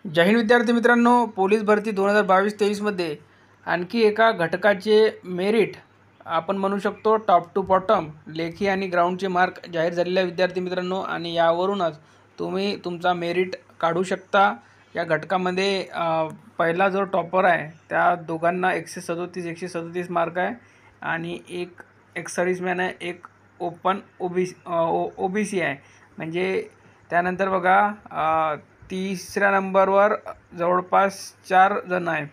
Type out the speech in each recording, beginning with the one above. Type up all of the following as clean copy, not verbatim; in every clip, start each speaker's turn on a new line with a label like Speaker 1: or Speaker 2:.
Speaker 1: जय हिंद विद्यार्थी मित्रांनो, पोलीस भरती 2022-23 मध्ये आणखी एका घटकाचे मेरिट आपण म्हणू शकतो टॉप टू बॉटम लेखी आणि ग्राउंडचे मार्क जाहीर झालेले विद्यार्थी मित्रांनो, आणि यावरूनच तुम्ही तुमचा मेरिट काढू शकता। या घटकामध्ये पहिला जो टॉपर आहे त्या दोघांना 137 मार्क आहे आणि एक सर्व्हिसमॅन आहे, एक ओपन ओबीसी आहे। म्हणजे त्यानंतर बघा तिसऱ्या नंबरवर जवळपास 4 जण आहे,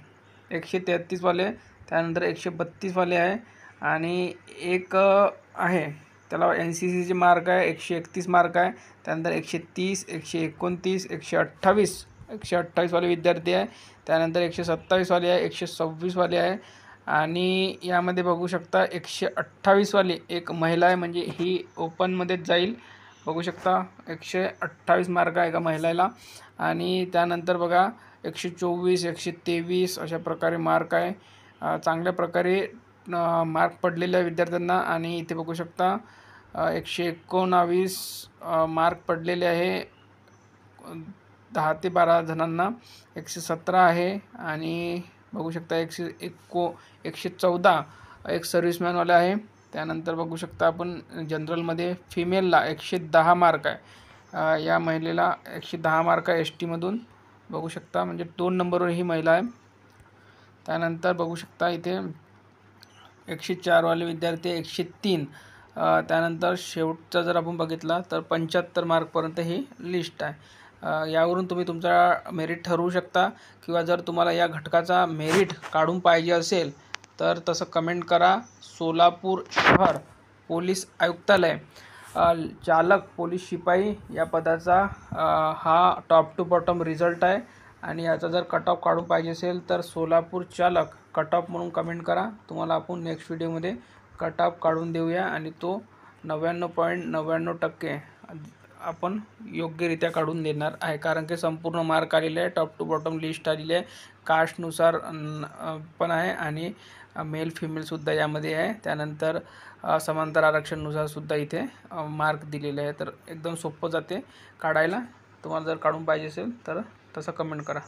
Speaker 1: 133 वाले, त्यानंतर 132 वाले आहे आणि एक आहे त्याला NCCचे मार्क आहे 131 मार्क आहे, त्यानंतर 130, 129, 128 वाले विद्यार्थी आहे, त्यानंतर 127 वाले आहे, 126 वाले आहे आणि यामध्ये बघू शकता 128 वाली एक महिला आहे, म्हणजे ही ओपनमध्येच जाईल। बघू शकता 128 मार्क आहे एका महिलेला। आणि त्यानंतर बघा 124, 123 अशा प्रकारे मार्क आहे। चांगल्या प्रकारे मार्क पडलेले आहे विद्यार्थ्यांना। आणि इथे बघू शकता 119 मार्क पडलेले आहे 10 ते 12 जणांना, 117 आहे आणि बघू शकता 114 एक सर्व्हिसमॅनवाला आहे। त्यानंतर बघू शकता आपण जनरलमध्ये फिमेलला 110 मार्क आहे, या महिलेला 110 मार्क आहे ST मधून, बघू शकता म्हणजे 2 नंबरवर ही महिला आहे। त्यानंतर बघू शकता इथे 104 वाले विद्यार्थी 103, त्यानंतर शेवटचा जर आपण बघितला तर 75 मार्कपर्यंत ही लिस्ट आहे। यावरून तुम्ही तुमचा मेरिट ठरवू शकता, किंवा जर तुम्हाला या घटकाचा मेरिट काढून पाहिजे असेल तर तसं कमेंट करा। सोलापूर शहर पोलीस आयुक्तालय चालक पोलीस शिपाई या पदाचा हा टॉप टू बॉटम रिझल्ट आहे। आणि याचा जर कट ऑफ काढून पाहिजे असेल तर सोलापूर चालक कट ऑफ म्हणून कमेंट करा, तुम्हाला आपण नेक्स्ट व्हिडिओमध्ये कट ऑफ काढून देऊया आणि तो 99.99% आपण योग्यरित्या काढून देणार आहे, कारण की संपूर्ण मार्क आलेले आहे, टॉप टू बॉटम लिस्ट आलेली आहे, कास्टनुसार पण आहे आणि मेल फिमेलसुद्धा यामध्ये आहे। त्यानंतर समांतर आरक्षणानुसार सुद्धा इथे मार्क दिलेले आहे, तर एकदम सोपं जाते काढायला। तुम्हाला जर काढून पाहिजे असेल तर तसं कमेंट करा।